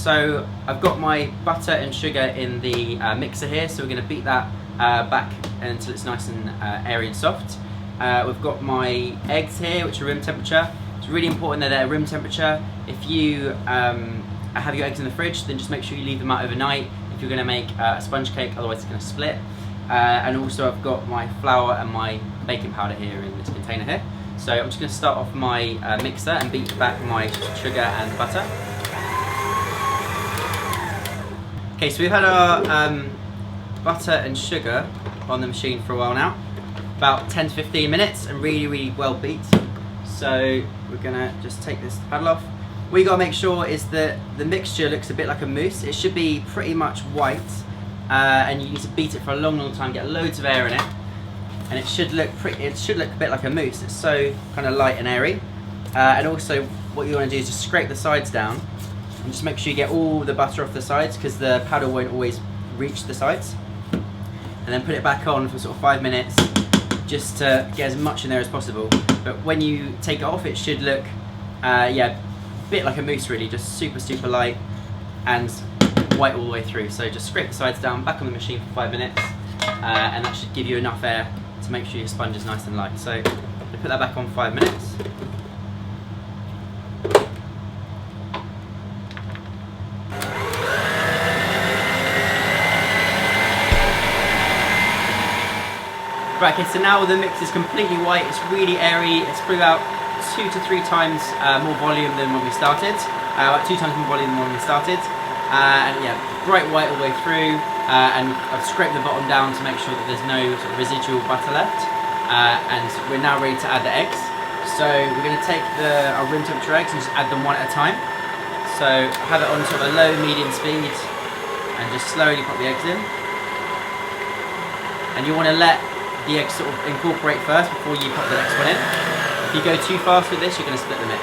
So I've got my butter and sugar in the mixer here, so we're going to beat that back until it's nice and airy and soft. We've got my eggs here, which are room temperature. It's really important that they're room temperature. If you have your eggs in the fridge, then just make sure you leave them out overnight if you're going to make a sponge cake, otherwise it's going to split. And also I've got my flour and my baking powder here in this container here. So I'm just going to start off my mixer and beat back my sugar and butter. Okay, so we've had our butter and sugar on the machine for a while now, about 10 to 15 minutes, and really well beat. So we're gonna just take this paddle off. What you gotta make sure is that the mixture looks a bit like a mousse. It should be pretty much white, and you need to beat it for a long time, get loads of air in it, and it should look a bit like a mousse. It's so kind of light and airy. And also what you want to do is just scrape the sides down and just make sure you get all the butter off the sides, because the paddle won't always reach the sides. And then put it back on for sort of 5 minutes, just to get as much in there as possible. But when you take it off, it should look, yeah, a bit like a mousse really, just super light and white all the way through. So just scrape the sides down, back on the machine for 5 minutes, and that should give you enough air to make sure your sponge is nice and light. So put that back on 5 minutes. Right, okay, so now the mix is completely white, it's really airy, it's probably about 2 to 3 times more volume than when we started, about 2 times more volume than when we started, and yeah, bright white all the way through, and I've scraped the bottom down to make sure that there's no sort of residual butter left, and we're now ready to add the eggs. So we're going to take our room temperature eggs and just add them one at a time. So have it on sort of a low, medium speed, and just slowly pop the eggs in. And you want to let the eggs sort of incorporate first before you pop the next one in. If you go too fast with this, you're going to split the mix.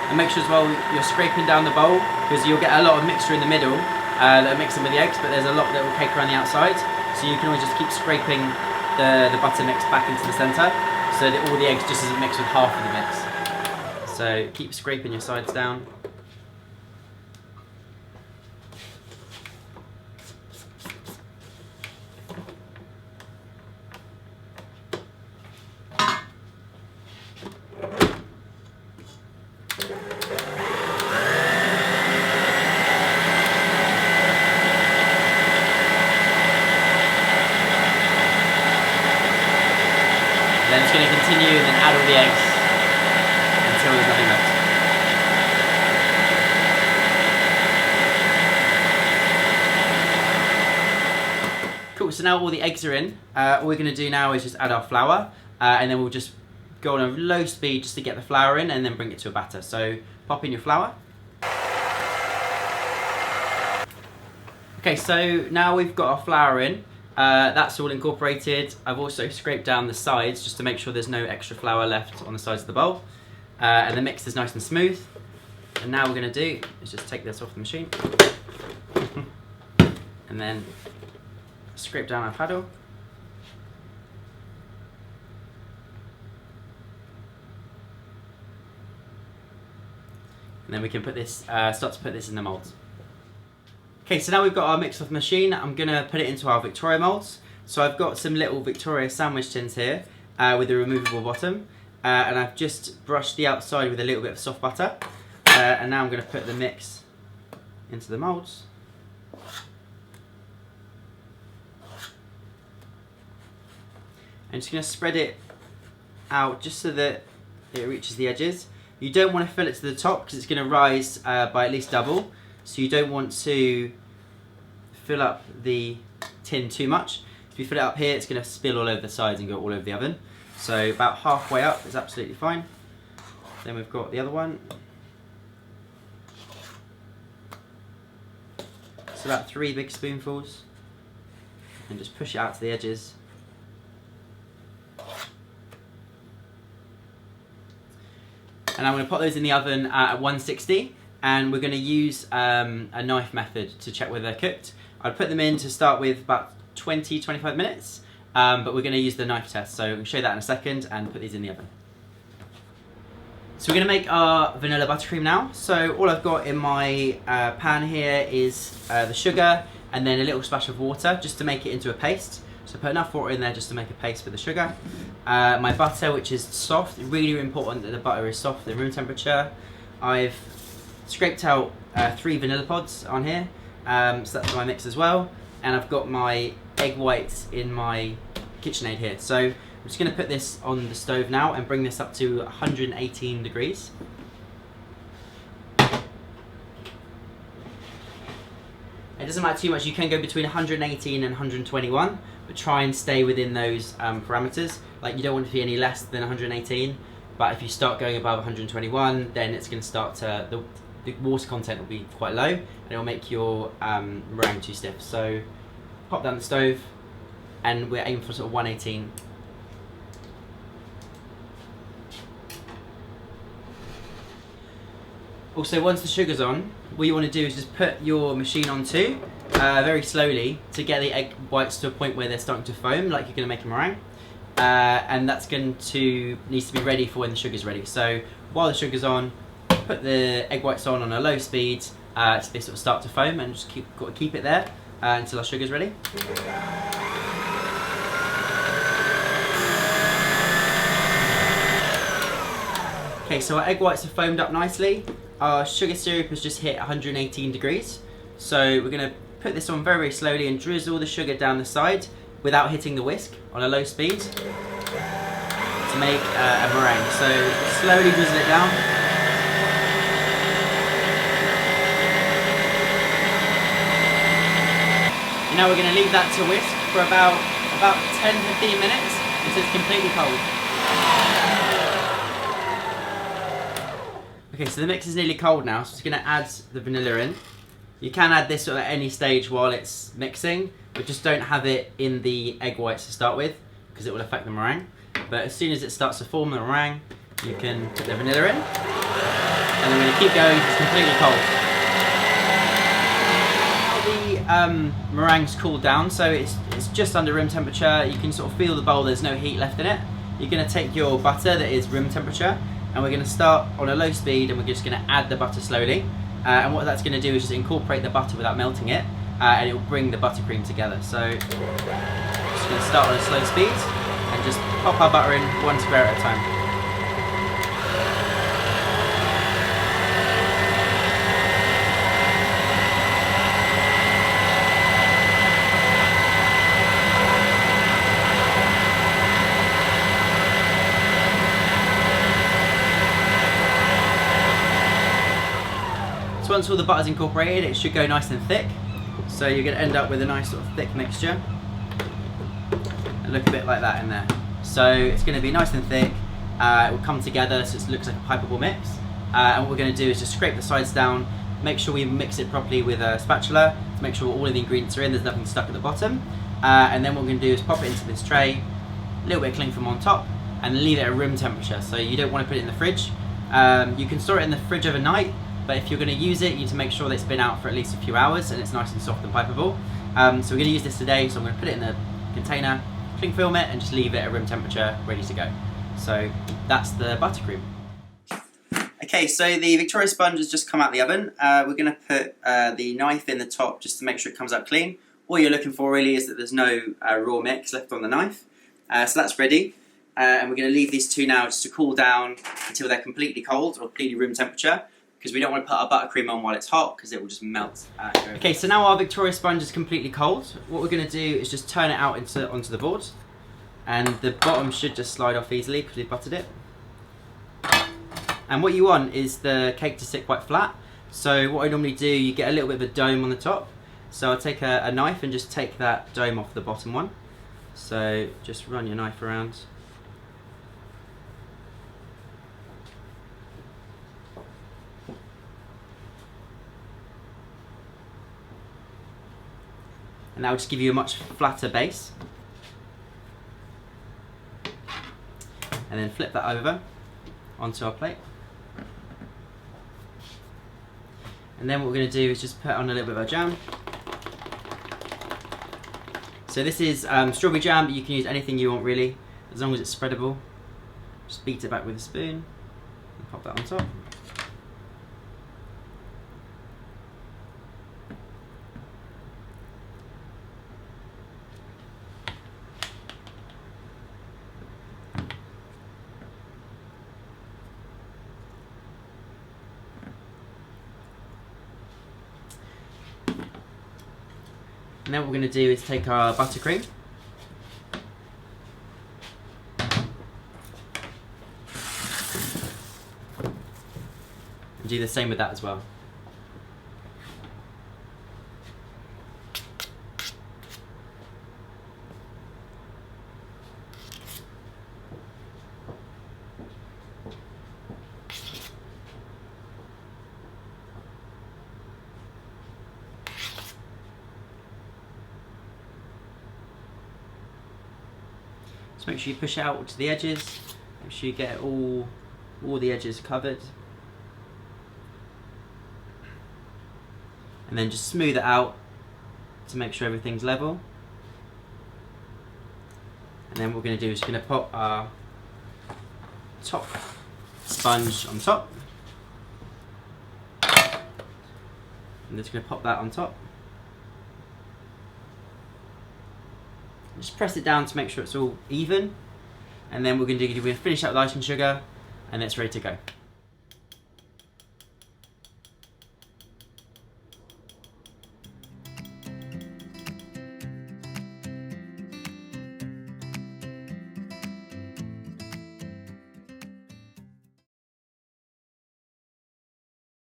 And make sure as well you're scraping down the bowl, because you'll get a lot of mixture in the middle that are mixing with the eggs, but there's a lot that will cake around the outside. So you can always just keep scraping the butter mix back into the centre, so that all the eggs just isn't mixed with half of the mix. So keep scraping your sides down. Then it's going to continue and then add all the eggs until there's nothing left. Cool, so now all the eggs are in. All we're going to do now is just add our flour, and then we'll just go on a low speed just to get the flour in and then bring it to a batter. So pop in your flour. Okay, so now we've got our flour in. That's all incorporated. I've also scraped down the sides just to make sure there's no extra flour left on the sides of the bowl. And the mix is nice and smooth. And now what we're going to do is just take this off the machine. And then scrape down our paddle. And then we can put this, start to put this in the molds. Okay, so now we've got our mix off the machine, I'm going to put it into our Victoria molds. So I've got some little Victoria sandwich tins here with a removable bottom, and I've just brushed the outside with a little bit of soft butter, and now I'm going to put the mix into the molds. I'm just going to spread it out just so that it reaches the edges. You don't want to fill it to the top because it's going to rise by at least double. So you don't want to fill up the tin too much. If you fill it up here, it's going to spill all over the sides and go all over the oven. So about halfway up is absolutely fine. Then we've got the other one. So about 3 big spoonfuls. And just push it out to the edges. And I'm going to put those in the oven at 160 and we're going to use a knife method to check whether they're cooked. I'd put them in to start with about 20-25 minutes, but we're going to use the knife test, so I'll show you that in a second and put these in the oven. So we're going to make our vanilla buttercream now. So all I've got in my pan here is the sugar and then a little splash of water just to make it into a paste. So put enough water in there just to make a paste for the sugar. My butter, which is soft, really important that the butter is soft at room temperature. I've scraped out 3 vanilla pods on here, so that's my mix as well. And I've got my egg whites in my KitchenAid here. So I'm just going to put this on the stove now and bring this up to 118 degrees. It doesn't matter too much, you can go between 118 and 121, but try and stay within those parameters. Like, you don't want it to be any less than 118, but if you start going above 121, then it's going to start to, the water content will be quite low, and it will make your meringue too stiff. So pop down the stove, and we're aiming for sort of 118. Also, once the sugar's on, what you want to do is just put your machine on 2, very slowly, to get the egg whites to a point where they're starting to foam, like you're going to make a meringue. And that's needs to be ready for when the sugar's ready. So while the sugar's on, put the egg whites on a low speed, so they sort of start to foam, and just got to keep it there until our sugar's ready. Okay, so our egg whites have foamed up nicely. Our sugar syrup has just hit 118 degrees. So we're going to put this on very, very slowly and drizzle the sugar down the side without hitting the whisk on a low speed to make a meringue. So slowly drizzle it down. And now we're going to leave that to whisk for about 10-15 minutes until it's completely cold. Okay, so the mix is nearly cold now, so it's going to add the vanilla in. You can add this at any stage while it's mixing, but just don't have it in the egg whites to start with, because it will affect the meringue. But as soon as it starts to form the meringue, you can put the vanilla in, and then we're going to keep going until it's completely cold. Now the meringue's cooled down, so it's just under room temperature. You can sort of feel the bowl, there's no heat left in it. You're going to take your butter that is room temperature, and we're going to start on a low speed, and we're just going to add the butter slowly. And what that's going to do is just incorporate the butter without melting it, and it will bring the buttercream together. So just going to start on a slow speed and just pop our butter in 1 square at a time. Once all the butter's incorporated, it should go nice and thick. So you're going to end up with a nice sort of thick mixture. And look a bit like that in there. So it's going to be nice and thick. It will come together so it looks like a pipeable mix. And what we're going to do is just scrape the sides down, make sure we mix it properly with a spatula to make sure all of the ingredients are in, there's nothing stuck at the bottom. And then what we're going to do is pop it into this tray, a little bit of cling film on top, and leave it at room temperature. So you don't want to put it in the fridge. You can store it in the fridge overnight, but if you're going to use it, you need to make sure that it's been out for at least a few hours and it's nice and soft and pipeable. So we're going to use this today, so I'm going to put it in the container, cling film it, and just leave it at room temperature, ready to go. So that's the buttercream. Okay, so the Victoria sponge has just come out the oven. We're going to put the knife in the top just to make sure it comes out clean. All you're looking for really is that there's no raw mix left on the knife. So that's ready. And we're going to leave these two now just to cool down until they're completely cold or completely room temperature, because we don't want to put our buttercream on while it's hot because it will just melt. Okay, so now our Victoria sponge is completely cold. What we're going to do is just turn it out onto the board, and the bottom should just slide off easily because we've buttered it. And what you want is the cake to sit quite flat. So what I normally do, you get a little bit of a dome on the top. So I'll take a knife and just take that dome off the bottom one. So just run your knife around. And that will just give you a much flatter base. And then flip that over onto our plate. And then what we're going to do is just put on a little bit of our jam. So this is strawberry jam, but you can use anything you want really, as long as it's spreadable. Just beat it back with a spoon and pop that on top. And then what we're going to do is take our buttercream. And do the same with that as well. Just make sure you push out to the edges, make sure you get all the edges covered. And then just smooth it out to make sure everything's level. And then what we're going to do is we're going to put our top sponge on top. And just going to pop that on top. Just press it down to make sure it's all even, and then we're going to finish up with icing sugar, and it's ready to go.